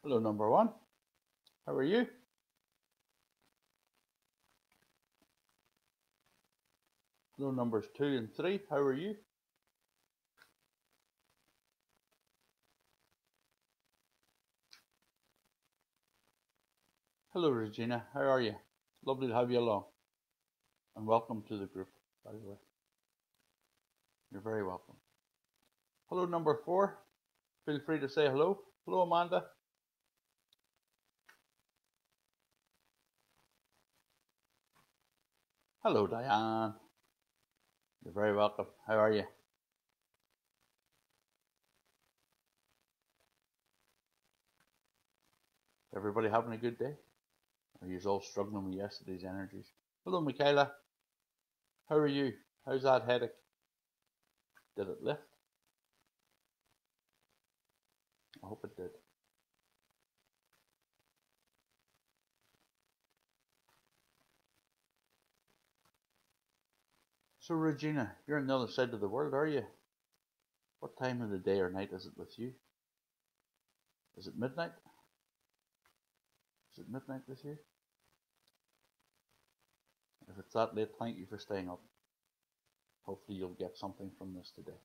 Hello, number one. How are you? Hello, numbers 2 and 3. How are you? Hello, Regina. How are you? Lovely to have you along. And welcome to the group, by the way. You're very welcome. Hello, number 4. Feel free to say hello. Hello, Amanda. Hello, Diane. You're very welcome. How are you? Everybody having a good day? Are you all struggling with yesterday's energies? Hello, Michaela. How are you? How's that headache? Did it lift? I hope it did. So, Regina, you're on the other side of the world, are you? What time of the day or night is it with you? Is it midnight? Is it midnight with you? If it's that late, thank you for staying up. Hopefully you'll get something from this today.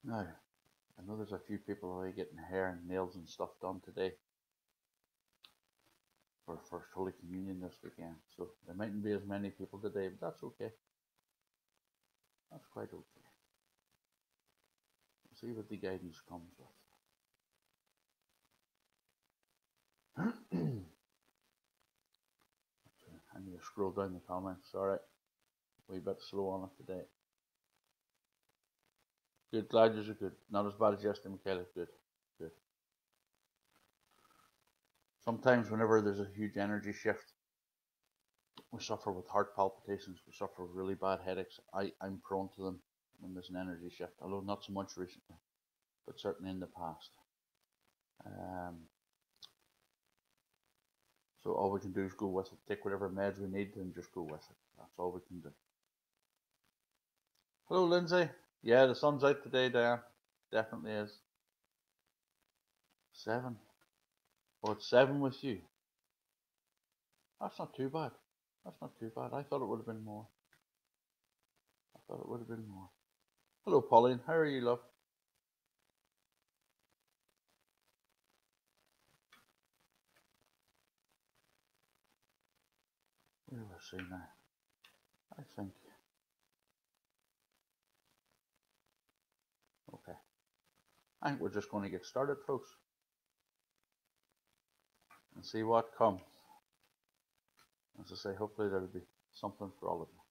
Now, I know there's a few people already getting hair and nails and stuff done today for First Holy Communion this weekend. So there mightn't be as many people today, but that's okay. That's quite okay. We'll see what the guidance comes with. I need to scroll down the comments. Alright. We're a bit slow on it today. Good, glad you're good. Not as bad as yesterday, Michaela. Good, good. Sometimes whenever there's a huge energy shift, we suffer with heart palpitations, we suffer with really bad headaches. I'm prone to them when there's an energy shift, although not so much recently, but certainly in the past. So all we can do is go with it, take whatever meds we need and just go with it. That's all we can do. Hello, Lindsay. Yeah, the sun's out today, Diane. Definitely is. 7. Oh, it's 7 with you. That's not too bad. That's not too bad. I thought it would have been more. Hello, Pauline. How are you, love? Where do I see now? I think. Okay. I think we're just going to get started, folks. And see what comes. As I say, hopefully there'll be something for all of you.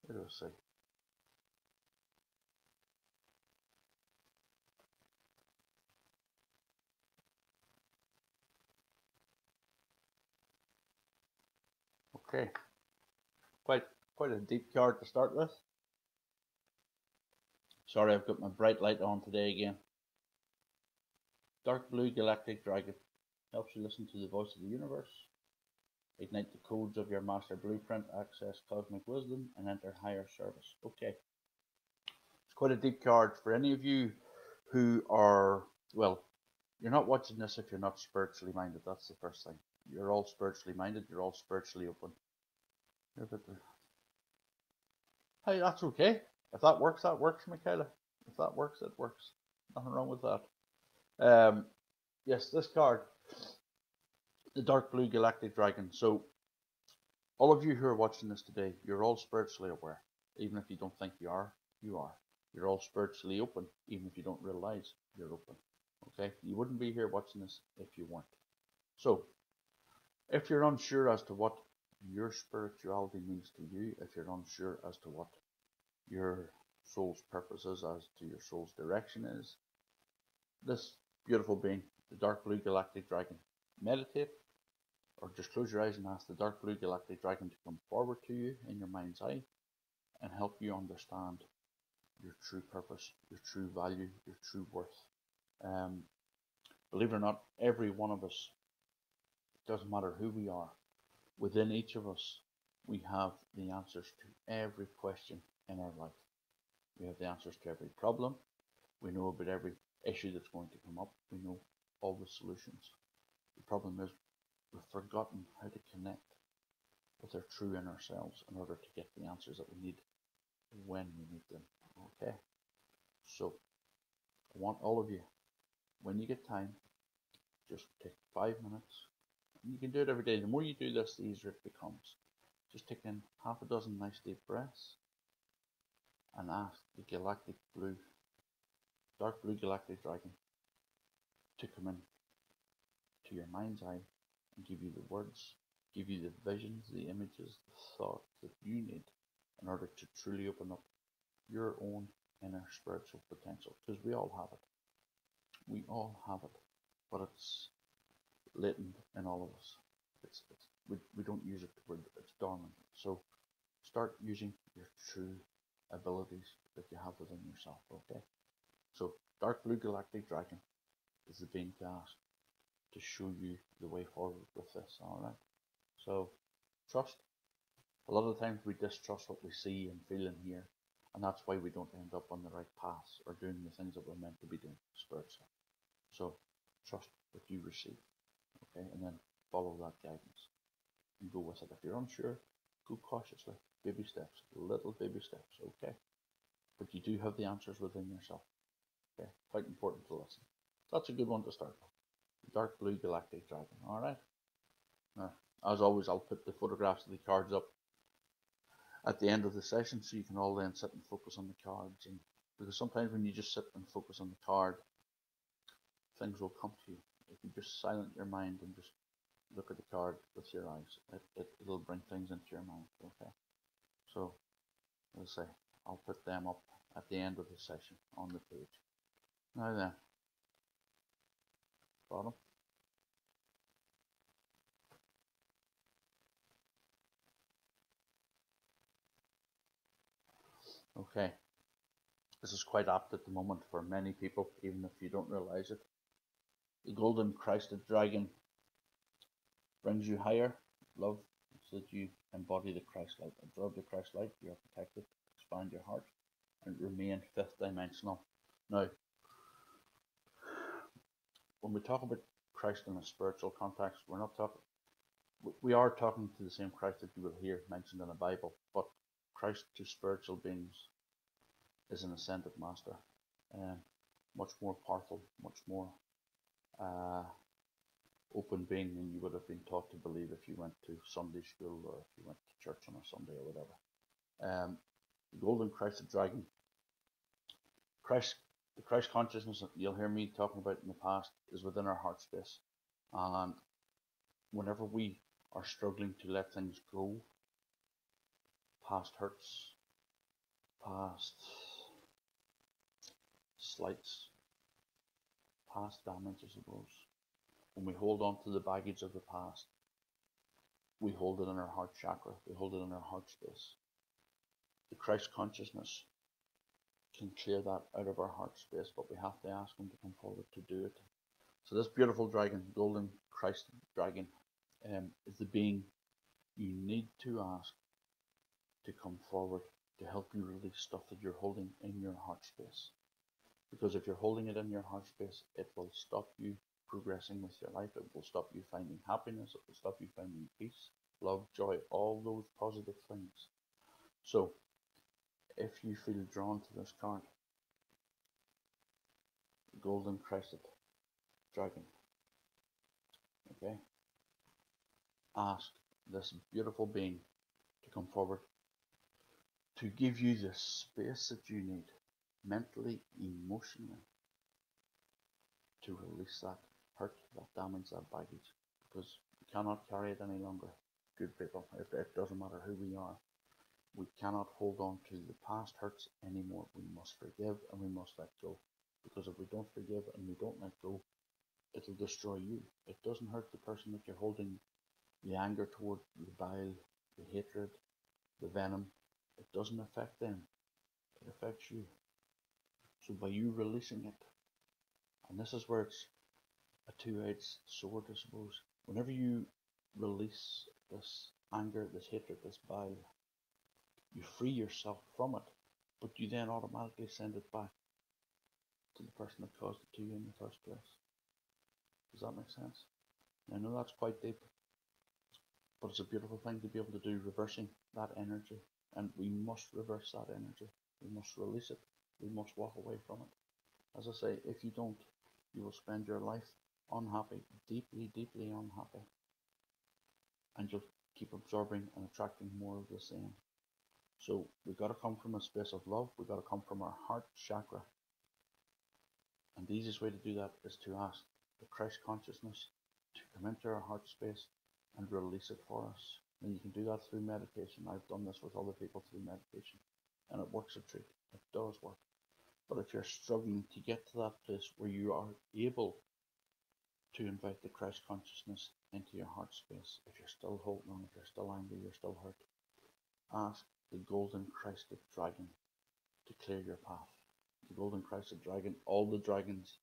Where do I see? Okay. Quite a deep card to start with. Sorry, I've got my bright light on today again. Dark blue Galactic Dragon helps you listen to the voice of the universe, ignite the codes of your master blueprint, access cosmic wisdom, and enter higher service. Okay. It's quite a deep card for any of you who are, well, you're not watching this if you're not spiritually minded. That's the first thing. You're all spiritually minded. You're all spiritually open. Hey, that's okay. If that works, Michaela. If that works, it works. Nothing wrong with that. Yes, this card, the Dark Blue Galactic Dragon. So, all of you who are watching this today, you're all spiritually aware. Even if you don't think you are, you are. You're all spiritually open, even if you don't realize you're open. Okay? You wouldn't be here watching this if you weren't. So, if you're unsure as to what your spirituality means to you, if you're unsure as to what your soul's purpose is, as to your soul's direction is, this beautiful being, the Dark Blue Galactic Dragon, meditate or just close your eyes and ask the Dark Blue Galactic Dragon to come forward to you in your mind's eye and help you understand your true purpose, your true value, your true worth. Believe it or not, every one of us, it doesn't matter who we are, within each of us, we have the answers to every question in our life. We have the answers to every problem. We know about every issue that's going to come up. We know all the solutions. The problem is we've forgotten how to connect with our true inner selves in order to get the answers that we need when we need them. Okay? So I want all of you, when you get time, just take 5 minutes. You can do it every day. The more you do this, the easier it becomes. Just take in half a dozen nice deep breaths and ask the dark blue galactic dragon to come in to your mind's eye and give you the words, give you the visions, the images, the thoughts that you need in order to truly open up your own inner spiritual potential. Because we all have it. We all have it. But it's latent in all of us. We don't use it. It's dormant. So start using your true abilities that you have within yourself. Okay. So dark blue galactic dragon is the being cast to show you the way forward with this. All right. So trust. A lot of the times we distrust what we see and feel and hear, and that's why we don't end up on the right path or doing the things that we're meant to be doing spiritually. So trust what you receive. Okay, and then follow that guidance and go with it. If you're unsure, go cautiously, baby steps, little baby steps, okay? But you do have the answers within yourself, okay? Quite important to listen. So that's a good one to start with. Dark blue galactic dragon, all right? Now, as always, I'll put the photographs of the cards up at the end of the session so you can all then sit and focus on the cards. And because sometimes when you just sit and focus on the card, things will come to you. If you just silence your mind and just look at the card with your eyes, it'll bring things into your mind, okay? So, as I say, I'll put them up at the end of the session on the page. Now then, bottom. Okay, this is quite apt at the moment for many people, even if you don't realize it. The golden crested dragon brings you higher, love, so that you embody the Christ light. Absorb the Christ light, you are protected, expand your heart, and remain fifth dimensional. Now, when we talk about Christ in a spiritual context, we are talking to the same Christ that you will hear mentioned in the Bible, but Christ to spiritual beings is an ascended master, much more powerful, much more open being than you would have been taught to believe if you went to Sunday school or if you went to church on a Sunday or whatever. The golden crested dragon, the Christ consciousness that you'll hear me talking about in the past is within our heart space. And whenever we are struggling to let things go, past hurts, past slights, past damage, I suppose, when we hold on to the baggage of the past, we hold it in our heart chakra, we hold it in our heart space. The Christ consciousness can clear that out of our heart space, but we have to ask him to come forward to do it. So this beautiful dragon, golden Christ dragon, is the being you need to ask to come forward to help you release stuff that you're holding in your heart space. Because if you're holding it in your heart space, it will stop you progressing with your life. It will stop you finding happiness. It will stop you finding peace, love, joy, all those positive things. So, if you feel drawn to this card, the golden crested dragon, okay, ask this beautiful being to come forward to give you the space that you need, mentally, emotionally, to release that hurt, that damage, that baggage, because we cannot carry it any longer. Good people, it doesn't matter who we are. We cannot hold on to the past hurts anymore. We must forgive and we must let go. Because if we don't forgive and we don't let go, it'll destroy you. It doesn't hurt the person that you're holding the anger toward, the bile, the hatred, the venom. It doesn't affect them. It affects you. So by you releasing it, and this is where it's a two-edged sword, I suppose. Whenever you release this anger, this hatred, this bile, you free yourself from it, but you then automatically send it back to the person that caused it to you in the first place. Does that make sense? I know that's quite deep, but it's a beautiful thing to be able to do, reversing that energy. And we must reverse that energy. We must release it. We must walk away from it. As I say, if you don't, you will spend your life unhappy, deeply, deeply unhappy. And you'll keep absorbing and attracting more of the same. So we've got to come from a space of love. We've got to come from our heart chakra. And the easiest way to do that is to ask the Christ consciousness to come into our heart space and release it for us. And you can do that through meditation. I've done this with other people through meditation, and it works a treat. It does work. But if you're struggling to get to that place where you are able to invite the Christ consciousness into your heart space, if you're still holding on, if you're still angry, you're still hurt, ask the golden Christed dragon to clear your path. The golden Christed dragon, all the dragons,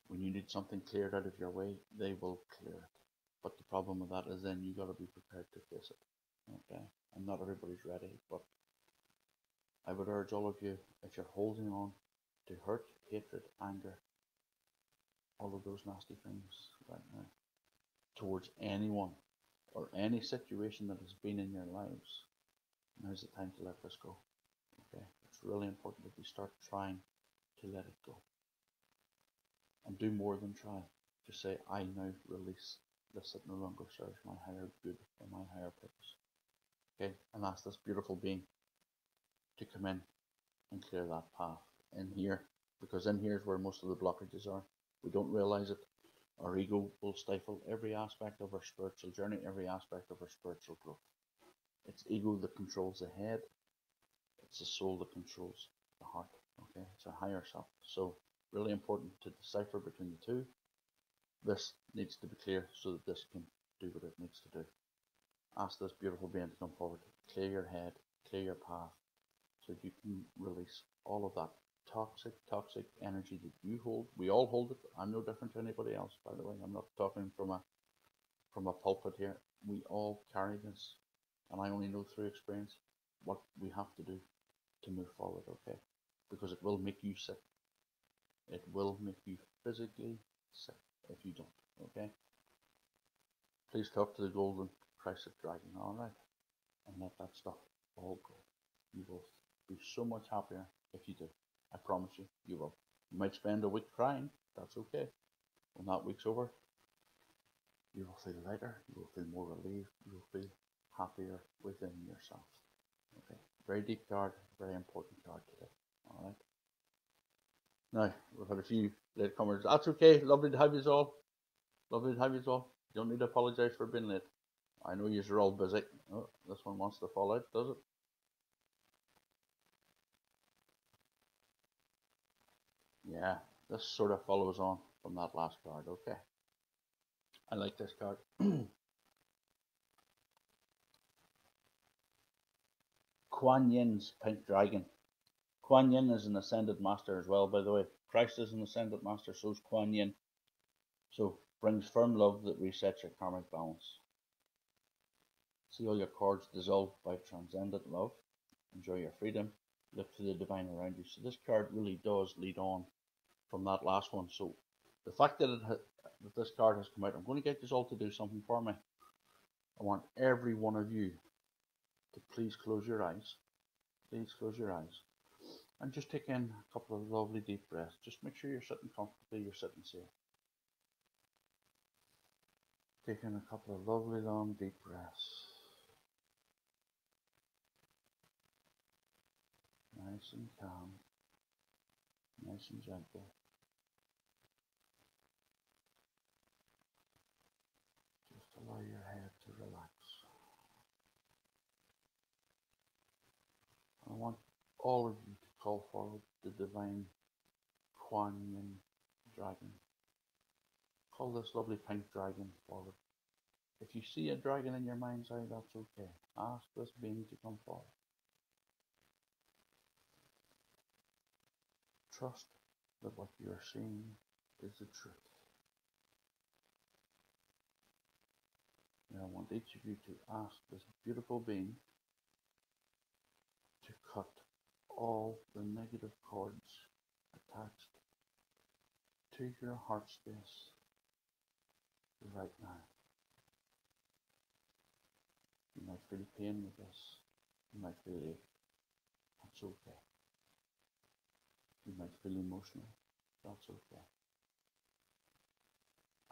when you need something cleared out of your way, they will clear it. But the problem with that is then you got to be prepared to face it. Okay, and not everybody's ready, but I would urge all of you, if you're holding on to hurt, hatred, anger, all of those nasty things right now, towards anyone or any situation that has been in your lives, now's the time to let this go. Okay, it's really important that we start trying to let it go. And do more than try. Just say, I now release this that no longer serves my higher good or my higher purpose. Okay, and ask this beautiful being to come in and clear that path in here, because in here is where most of the blockages are. We don't realize it. Our ego will stifle every aspect of our spiritual journey, every aspect of our spiritual growth. It's ego that controls the head. It's the soul that controls the heart. Okay, it's our higher self. So really important to decipher between the two. This needs to be clear so that this can do what it needs to do. Ask this beautiful being to come forward, clear your head, clear your path, so you can release all of that toxic energy that you hold. We all hold it. I'm no different to anybody else, by the way. I'm not talking from a pulpit here. We all carry this, and I only know through experience what we have to do to move forward, okay? Because it will make you sick. It will make you physically sick if you don't, okay? Please talk to the golden Christed dragon, alright? And let that stuff all go. You will be so much happier if you do. I promise you, you will. You might spend a week crying, that's okay. When that week's over, you will feel lighter, you will feel more relieved, you will feel happier within yourself. Okay, very deep card, very important card today, alright? Now, we've had a few latecomers. That's okay, lovely to have you all. Lovely to have you all. You don't need to apologise for being late. I know you're all busy. Oh, this one wants to fall out, does it? Yeah, this sort of follows on from that last card, okay. I like this card. Kuan Yin's Pink Dragon. Kuan Yin is an ascended master as well, by the way. Christ is an ascended master, so is Kuan Yin. So, brings firm love that resets your karmic balance. See all your cords dissolved by transcendent love. Enjoy your freedom. Look to the divine around you. So this card really does lead on from that last one. So the fact that that this card has come out, I'm going to get you all to do something for me. I want every one of you to please close your eyes. Please close your eyes. And just take in a couple of lovely deep breaths. Just make sure you're sitting comfortably, you're sitting safe. Take in a couple of lovely long deep breaths. Nice and calm. Nice and gentle. Just allow your head to relax. I want all of you to call forward the divine Kuan Yin dragon. Call this lovely pink dragon forward. If you see a dragon in your mind's eye, that's okay. Ask this being to come forward. Trust that what you are seeing is the truth. Now I want each of you to ask this beautiful being to cut all the negative cords attached to your heart space right now. You might feel pain with this. You might feel ache. That's okay. You might feel emotional. That's okay.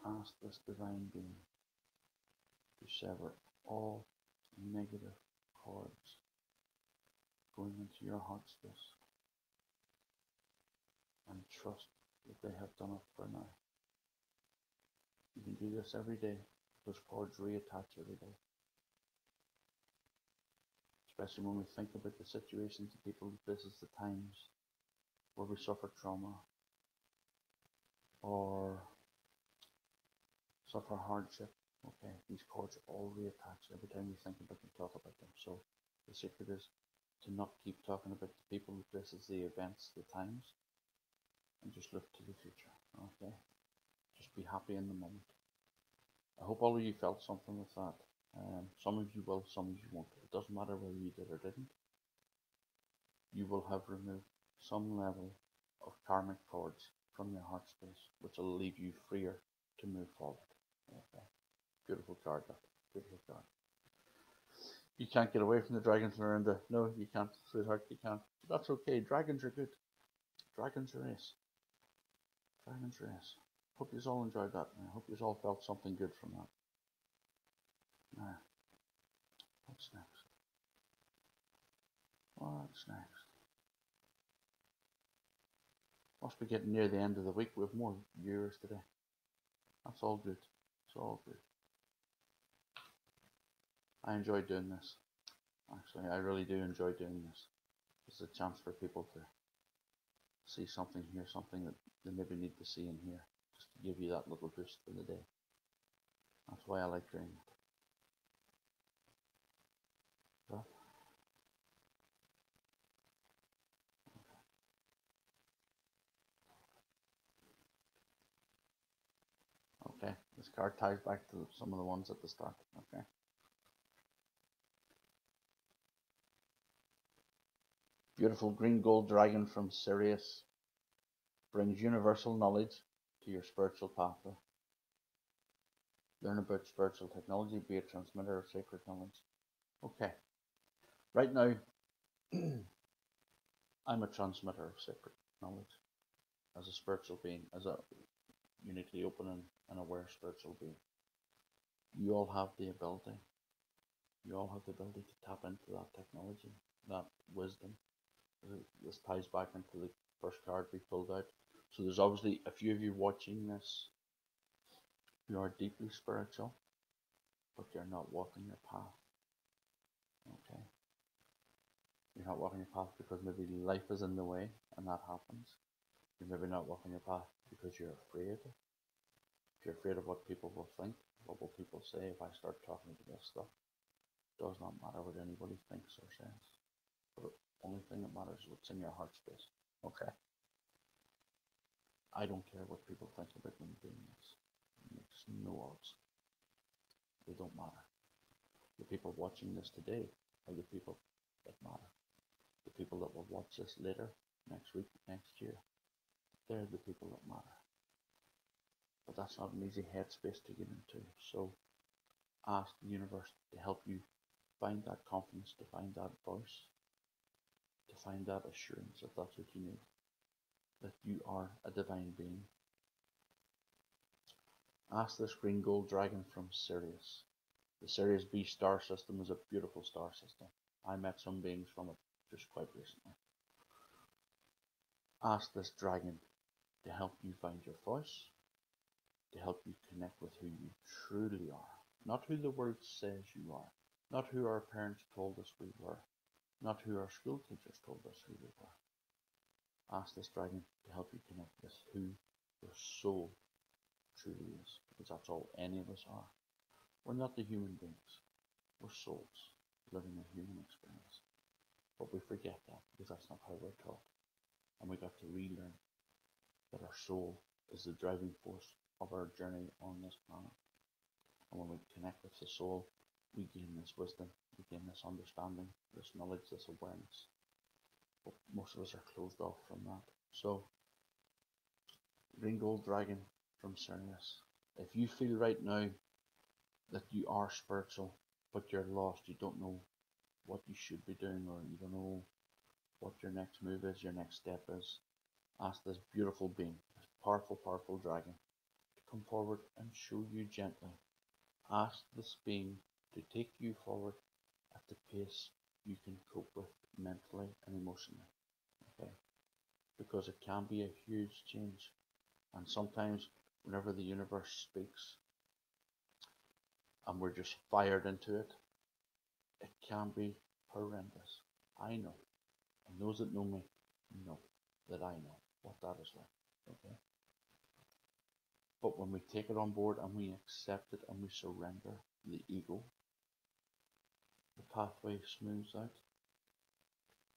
Ask this divine being to sever all negative cords going into your heart space, and trust that they have done it for now. You can do this every day. Those cords reattach every day. Especially when we think about the situations, the people, the places, the times where we suffer trauma or suffer hardship. Okay, these cords all reattach every time we think about them, talk about them. So the secret is to not keep talking about the people, the places, the events, the times, and just look to the future. Okay, just be happy in the moment. I hope all of you felt something with that. Some of you will, some of you won't. It doesn't matter whether you did or didn't. You will have removed some level of karmic cords from your heart space, which will leave you freer to move forward. Okay. Beautiful card, that. Beautiful card. You can't get away from the dragons, Miranda. No, you can't, sweetheart, you can't. But that's okay. Dragons are good. Dragons are ace. Dragons are ace. Hope you all enjoyed that. I hope you all felt something good from that. Now, what's next? What's next? Must be getting near the end of the week. We have more viewers today. That's all good. It's all good. I enjoy doing this. Actually, I really do enjoy doing this. It's a chance for people to see something, hear something that they maybe need to see and hear, just to give you that little boost for the day. That's why I like doing it. But, okay, this card ties back to some of the ones at the start. Okay. Beautiful green gold dragon from Sirius brings universal knowledge to your spiritual pathway. Learn about spiritual technology, be a transmitter of sacred knowledge. Okay. Right now, I'm a transmitter of sacred knowledge as a spiritual being, as a uniquely open and aware spiritual being. You all have the ability. You all have the ability to tap into that technology, that wisdom. This ties back into the first card we pulled out. So there's obviously a few of you watching this who are deeply spiritual, but you're not walking your path. Okay? You're not walking your path because maybe life is in the way and that happens. You're maybe not walking your path because you're afraid. If you're afraid of what people will think, what will people say if I start talking about this stuff, it does not matter what anybody thinks or says. But the only thing that matters is what's in your heart space. Okay? I don't care what people think about me doing this. It makes no odds. They don't matter. The people watching this today are the people that matter. The people that will watch this later, next week, next year, they're the people that matter. But that's not an easy headspace to get into. So ask the universe to help you find that confidence, to find that voice, to find that assurance that that's what you need, that you are a divine being. Ask this green gold dragon from Sirius. The Sirius B star system is a beautiful star system. I met some beings from it just quite recently. Ask this dragon to help you find your voice, to help you connect with who you truly are, not who the world says you are, not who our parents told us we were, not who our school teachers told us who we were. Ask this dragon to help you connect with who your soul truly is, because that's all any of us are. We're not the human beings. We're souls living a human experience. But we forget that because that's not how we're taught. And we got to relearn that our soul is the driving force of our journey on this planet. And when we connect with the soul, we gain this wisdom, we gain this understanding, this knowledge, this awareness. but most of us are closed off from that. So, Green Gold Dragon from Sirius. If you feel right now that you are spiritual, but you're lost, you don't know what you should be doing, or you don't know what your next move is, your next step is, ask this beautiful being, this powerful, powerful dragon, to come forward and show you gently. Ask this being to take you forward at the pace you can cope with mentally and emotionally. Okay? Because it can be a huge change. And sometimes whenever the universe speaks and we're just fired into it, it can be horrendous. I know. And those that know me know that I know what that is like. Okay? But when we take it on board and we accept it and we surrender the ego, the pathway smooths out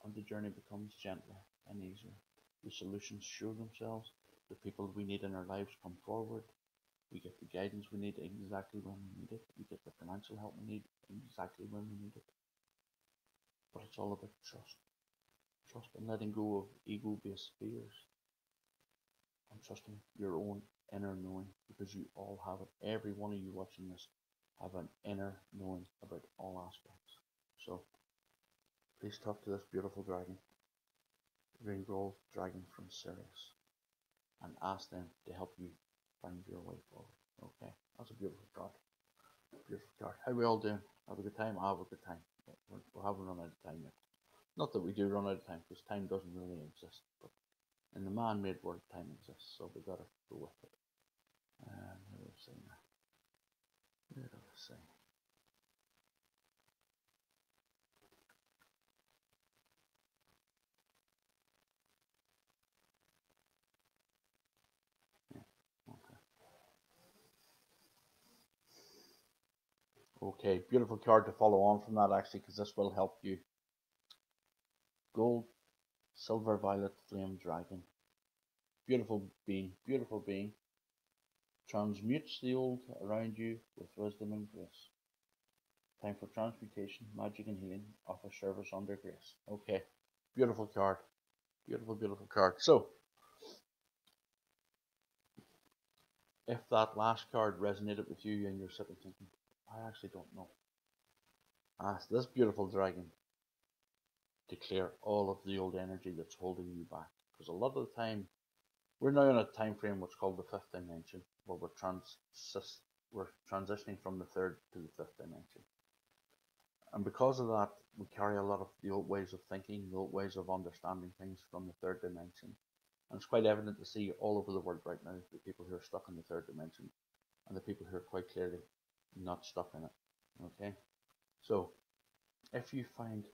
and the journey becomes gentler and easier. The solutions show themselves. The people we need in our lives come forward. We get the guidance we need exactly when we need it. We get the financial help we need exactly when we need it. But it's all about trust. Trust and letting go of ego-based fears. And trusting your own inner knowing, because you all have it. Every one of you watching this have an inner knowing about all aspects. So please talk to this beautiful dragon, Green Gold Dragon from Sirius, and ask them to help you find your way forward. Okay, that's a beautiful card. Beautiful card. How we all doing? Have a good time? I have a good time. We haven't run out of time yet. Not that we do run out of time, because time doesn't really exist. But in the man-made world, time exists, so we gotta go with it. And where do we say now? Where do we say? Yeah, okay. Okay, beautiful card to follow on from that, actually, because this will help you. Gold, Silver Violet Flame Dragon. Beautiful being. Transmutes the old around you with wisdom and grace. Time for transmutation, magic and healing. Offer service under grace. Okay, beautiful card. Beautiful, beautiful card. So, if that last card resonated with you and you're sitting thinking, I actually don't know, ask this beautiful dragon to clear all of the old energy that's holding you back. Because a lot of the time, we're now in a time frame what's called the fifth dimension, where we're transitioning from the third to the fifth dimension. And because of that, we carry a lot of the old ways of thinking, the old ways of understanding things from the third dimension. And it's quite evident to see all over the world right now the people who are stuck in the third dimension and the people who are quite clearly not stuck in it. Okay? So, if you find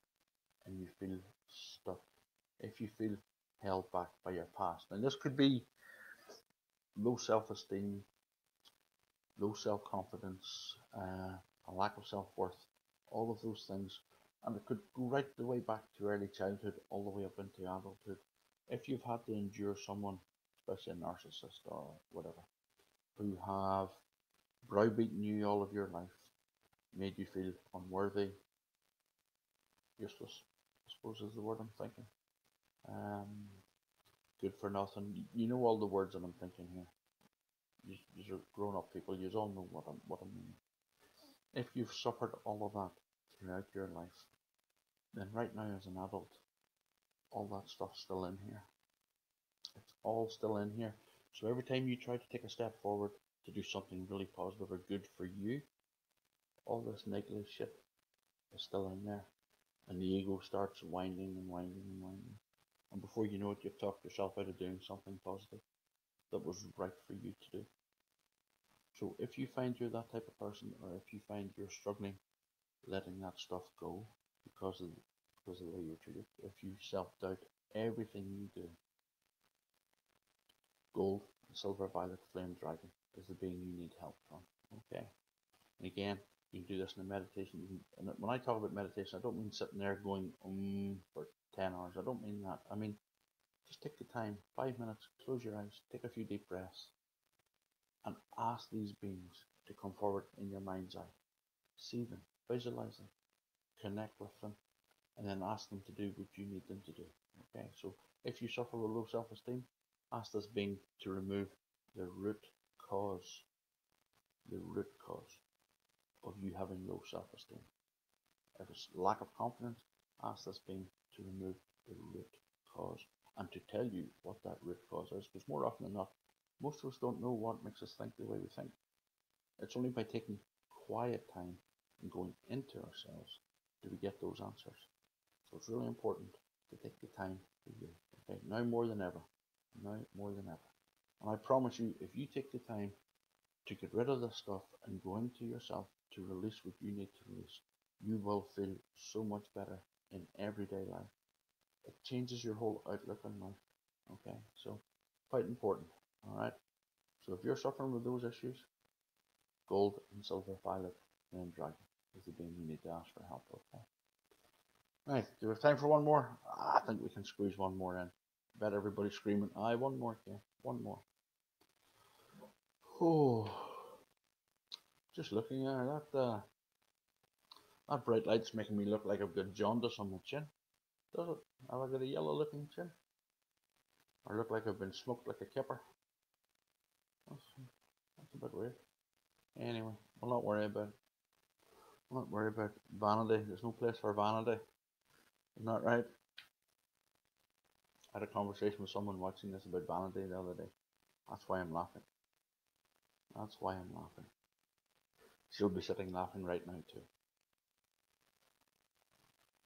and you feel stuck, if you feel held back by your past, and this could be low self-esteem, low self-confidence, a lack of self-worth, all of those things, and it could go right the way back to early childhood, all the way up into adulthood. If you've had to endure someone, especially a narcissist or whatever, who have browbeaten you all of your life, made you feel unworthy, useless, I suppose is the word I'm thinking. Good for nothing. You know all the words that I'm thinking here. You are grown-up people. You all know what I mean. If you've suffered all of that throughout your life, then right now as an adult, all that stuff's still in here. It's all still in here. So every time you try to take a step forward to do something really positive or good for you, all this negative shit is still in there. And the ego starts winding and winding and winding. And before you know it, you've talked yourself out of doing something positive that was right for you to do. So if you find you're that type of person, or if you find you're struggling letting that stuff go because of the way you're treated, if you self-doubt everything you do, Gold, Silver Violet Flame Dragon is the being you need help from. Okay. And again, you can do this in a meditation. And when I talk about meditation, I don't mean sitting there going for 10 hours. I don't mean that. I mean, just take the time, 5 minutes, close your eyes, take a few deep breaths, and ask these beings to come forward in your mind's eye. See them, visualize them, connect with them, and then ask them to do what you need them to do. Okay, so if you suffer with low self-esteem, ask this being to remove the root cause, the root cause of you having low self-esteem. If it's lack of confidence, ask this being to remove the root cause and to tell you what that root cause is. Because more often than not, most of us don't know what makes us think the way we think. It's only by taking quiet time and going into ourselves do we get those answers. So it's really important to take the time for you. Okay, now more than ever. Now more than ever. And I promise you, if you take the time to get rid of this stuff and go into yourself to release what you need to release, you will feel so much better in everyday life. It changes your whole outlook on life. Okay, so quite important. All right. So if you're suffering with those issues, gold and silver violet and dragon is the being you need to ask for help. Okay. Right. Do we have time for one more? I think we can squeeze one more in. Bet everybody's screaming, aye, one more, yeah, one more. Oh, just looking at that. That bright light's making me look like I've got jaundice on my chin. Does it? Have I got a yellow looking chin? Or look like I've been smoked like a kipper? That's a bit weird. Anyway, we'll not worry about it. We'll not worry about vanity. There's no place for vanity. Isn't that right? I had a conversation with someone watching this about vanity the other day. That's why I'm laughing. That's why I'm laughing. She'll be sitting laughing right now too.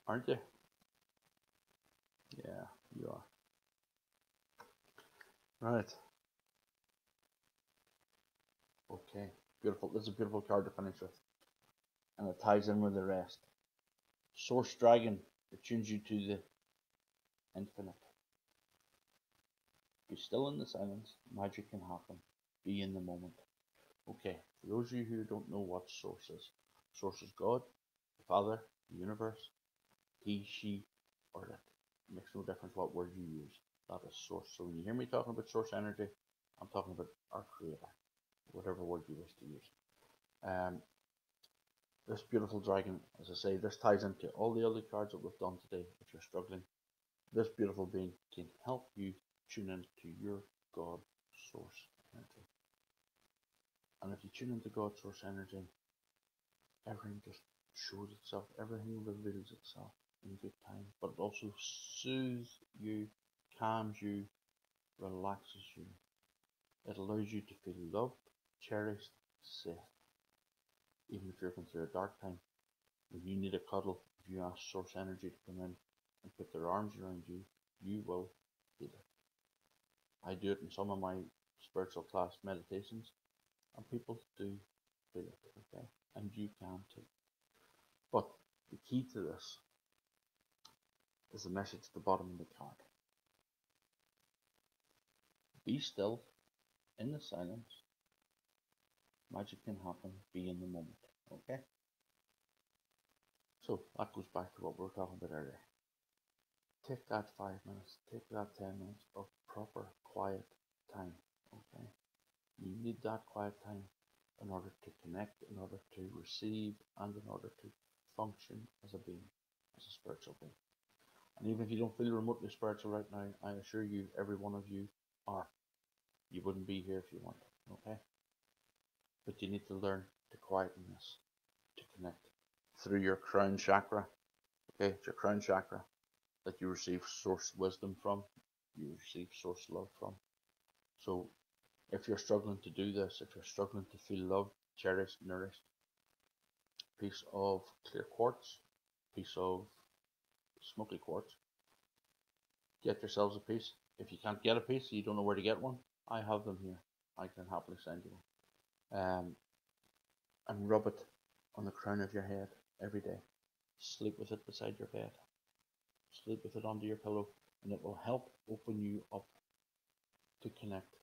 Aren't you? Yeah, you are. Right. Okay. Beautiful. This is a beautiful card to finish with. And it ties in with the rest. Source Dragon. It tunes you to the infinite. Be still in the silence. Magic can happen. Be in the moment. Okay. For those of you who don't know what Source is God, the Father, the universe, he, she, or it. It makes no difference what word you use. That is Source. So when you hear me talking about Source energy, I'm talking about our Creator, whatever word you wish to use. This beautiful dragon, as I say, this ties into all the other cards that we've done today. If you're struggling, this beautiful being can help you tune into your God Source energy. And if you tune into God Source energy, everything just shows itself, everything reveals itself in good time, but it also soothes you, calms you, relaxes you. It allows you to feel loved, cherished, safe. Even if you're going through a dark time, when you need a cuddle, if you ask Source Energy to come in and put their arms around you, you will feel it. I do it in some of my spiritual class meditations, and people do feel it, okay? And you can too. But the key to this is the message at the bottom of the card. Be still, in the silence. Magic can happen, be in the moment, okay? So that goes back to what we were talking about earlier. Take that 5 minutes, take that 10 minutes of proper quiet time, okay? You need that quiet time in order to connect, in order to receive, and in order to function as a being, as a spiritual being. And even if you don't feel remotely spiritual right now, I assure you, every one of you are. You wouldn't be here if you weren't, okay? But you need to learn to quieten this, to connect through your crown chakra, okay? It's your crown chakra that you receive source wisdom from, you receive source love from. So if you're struggling to do this, if you're struggling to feel loved, cherished, nourished, piece of clear quartz, piece of smoky quartz, get yourselves a piece. If you can't get a piece, you don't know where to get one, I have them here. I can happily send you one. And rub it on the crown of your head every day. Sleep with it beside your bed. Sleep with it under your pillow, and it will help open you up to connect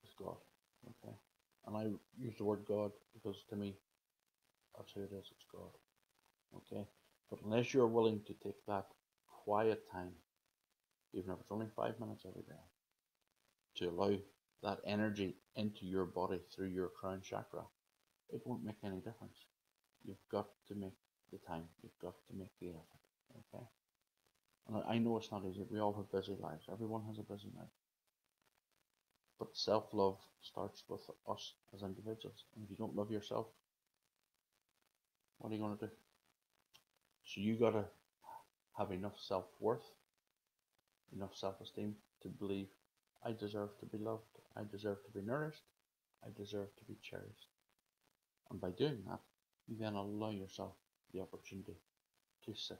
with God. Okay? And I use the word God because to me, that's who it is, it's God. Okay? But unless you're willing to take that quiet time, even if it's only 5 minutes every day, to allow that energy into your body through your crown chakra, it won't make any difference. You've got to make the time. You've got to make the effort. Okay? And I know it's not easy. We all have busy lives. Everyone has a busy life. But self-love starts with us as individuals. And if you don't love yourself, what are you going to do? So you got to have enough self-worth, enough self-esteem to believe I deserve to be loved, I deserve to be nourished, I deserve to be cherished. And by doing that, you then allow yourself the opportunity to sit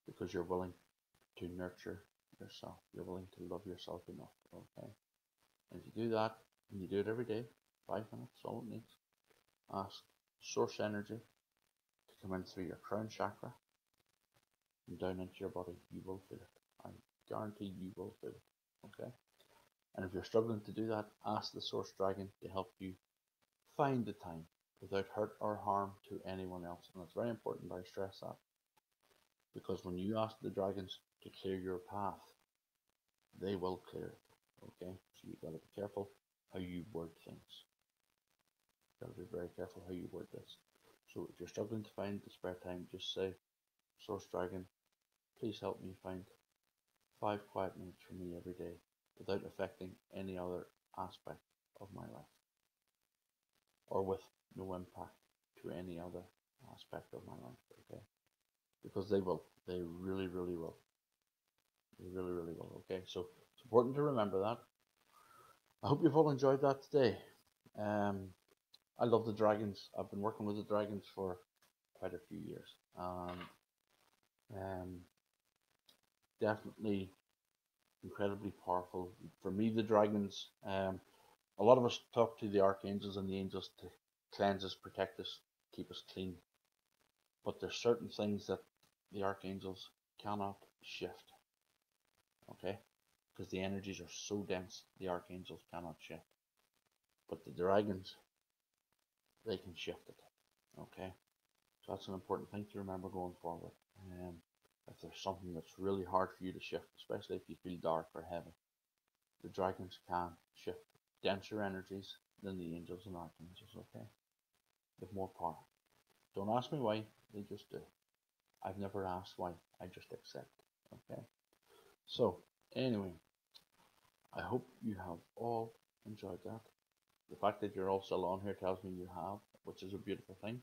because you're willing to nurture yourself. You're willing to love yourself enough, okay? And if you do that, and you do it every day, 5 minutes, all it needs, ask source energy to come in through your crown chakra and down into your body. You will feel it. I guarantee you will feel it, okay? And if you're struggling to do that, ask the source dragon to help you find the time without hurt or harm to anyone else. And it's very important that I stress that, because when you ask the dragons to clear your path, they will clear it, okay? So you've got to be careful how you word things. You've got to be very careful how you word this. So if you're struggling to find the spare time, just say, Source Dragon, please help me find 5 quiet minutes for me every day without affecting any other aspect of my life, or with no impact to any other aspect of my life, okay? Because they will. They really, really will. They really, really will, okay? So it's important to remember that. I hope you've all enjoyed that today. I love the dragons. I've been working with the dragons for quite a few years. Definitely incredibly powerful. For me, the dragons, a lot of us talk to the archangels and the angels to cleanse us, protect us, keep us clean. But there's certain things that the archangels cannot shift, okay? Because the energies are so dense, the archangels cannot shift. But the dragons, they can shift it, okay? So that's an important thing to remember going forward. If there's something that's really hard for you to shift, especially if you feel dark or heavy, the dragons can shift denser energies than the angels and archangels, okay? They have more power. Don't ask me why, they just do. I've never asked why, I just accept, okay? So, anyway, I hope you have all enjoyed that. The fact that you're all still on here tells me you have, which is a beautiful thing.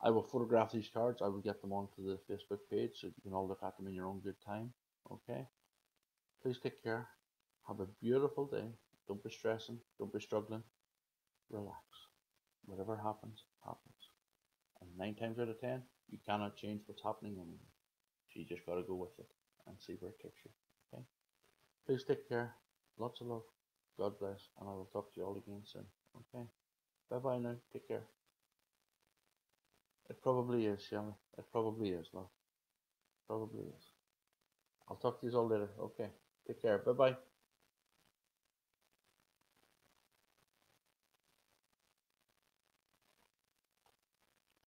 I will photograph these cards. I will get them onto the Facebook page so you can all look at them in your own good time. Okay? Please take care. Have a beautiful day. Don't be stressing. Don't be struggling. Relax. Whatever happens, happens. And 9 times out of 10, you cannot change what's happening anyway. So you just got to go with it and see where it takes you. Okay? Please take care. Lots of love. God bless. And I will talk to you all again soon. Okay? Bye-bye now. Take care. It probably is, Shelley. It probably is, love. Probably is. I'll talk to you all later. Okay. Take care. Bye bye.